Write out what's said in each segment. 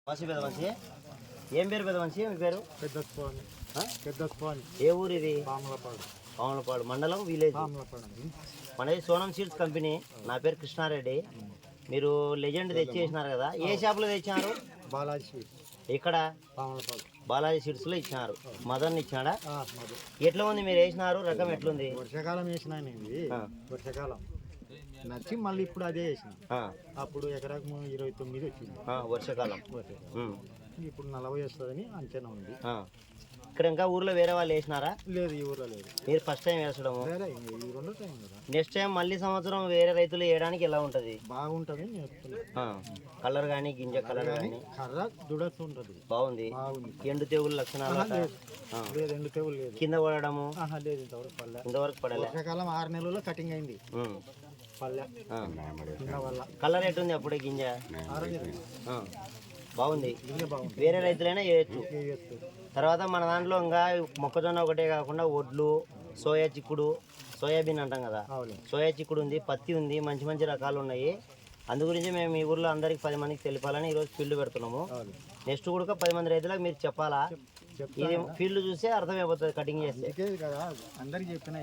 మంచి పెద్ద మనిషి. ఏం పేరు పెద్ద మనిషి? మీ పేరు? ఏ ఊరు ఇది? పాములపాడు మండలం, విలేజ్. మనది సోనం సీడ్స్ కంపెనీ. నా పేరు కృష్ణారెడ్డి. మీరు లెజెండ్ తెచ్చేసినారు కదా, ఏ షాప్లో తెచ్చినారు? బాలాజీ స్వీట్స్. ఇక్కడ బాలాజీ సీడ్స్ లో ఇచ్చినారు. మదన్ ఇచ్చినాడా? ఎట్లా ఉంది మీరు వేసినారు? రకం ఎట్లుంది? వర్షాకాలం వేసినా వర్షాకాలం నచ్చి మళ్ళీ ఇప్పుడు అదే వేసిన. అప్పుడు ఎకరాకు 29 వచ్చింది వర్షాకాలం. ఇప్పుడు 40 వస్తుందని అంచనా ఉంది. ఇక్కడ ఇంకా ఊర్లో వేరే వాళ్ళు వేసినారా? లేదు, ఈ ఊర్లో లేదు. మీరు ఫస్ట్ టైం వేసడము. నెక్స్ట్ టైం మళ్ళీ సంవత్సరం వేరే రైతులు వేయడానికి ఎలా ఉంటది? బాగుంటది. కలర్ గానీ, గింజ కలర్ గానీ కర్ర దుడతుంటది. బాగుంది. ఎండు తెగులు లక్షణాలు? ఎండు తెగులు లేదు. కింద పడడము లేదు, ఇంతవరకు పడలే. వర్షాకాలం 6 నెలల్లో కటింగ్ అయింది. కలర్ ఎట్టుంది అప్పుడే గింజ? బాగుంది. వేరే రైతులైనా వేయచ్చు. తర్వాత మన దాంట్లో ఇంకా మొక్కజొన్న ఒకటే కాకుండా ఒడ్లు, సోయా చిక్కుడు, సోయాబీన్ అంటాం కదా, సోయా చిక్కుడు ఉంది, పత్తి ఉంది, మంచి మంచి రకాలు ఉన్నాయి. అందు గురించి మేము ఈ ఊర్లో అందరికి 10 మందికి తెలిపాలని ఈరోజు ఫీల్డ్ పెడుతున్నాము. నెక్స్ట్ కూడా 10 మంది రైతులకు మీరు చెప్పాలా? ఇది ఫీల్డ్ చూస్తే అర్థమైపోతుంది కటింగ్ చేస్తే. అందరికి చెప్పిన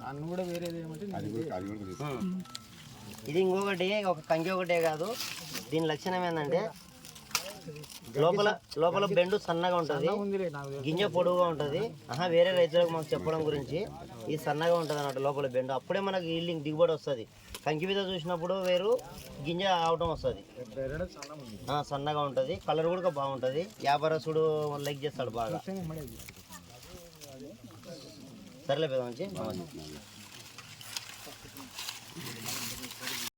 నన్ను కూడా వేరేది ఏమంటే ఇది ఇంకొకటి, ఒక కంకి ఒకటే కాదు, దీని లక్షణం ఏంటంటే లోపల బెండు సన్నగా ఉంటుంది, గింజ పొడుగుగా ఉంటుంది. వేరే రైతులకు మనకు చెప్పడం గురించి ఇది సన్నగా ఉంటుంది అన్నట్టు లోపల బెండు. అప్పుడే మనకి ఈల్డింగ్ దిగుబడి వస్తుంది. కంకి మీద చూసినప్పుడు వేరు, గింజ ఆవటం వస్తుంది. సన్నగా ఉంటుంది, కలర్ కూడా బాగుంటుంది. వ్యాపారస్తుడు లైక్ చేస్తాడు బాగా. సరేలే పెద్ద మంచి.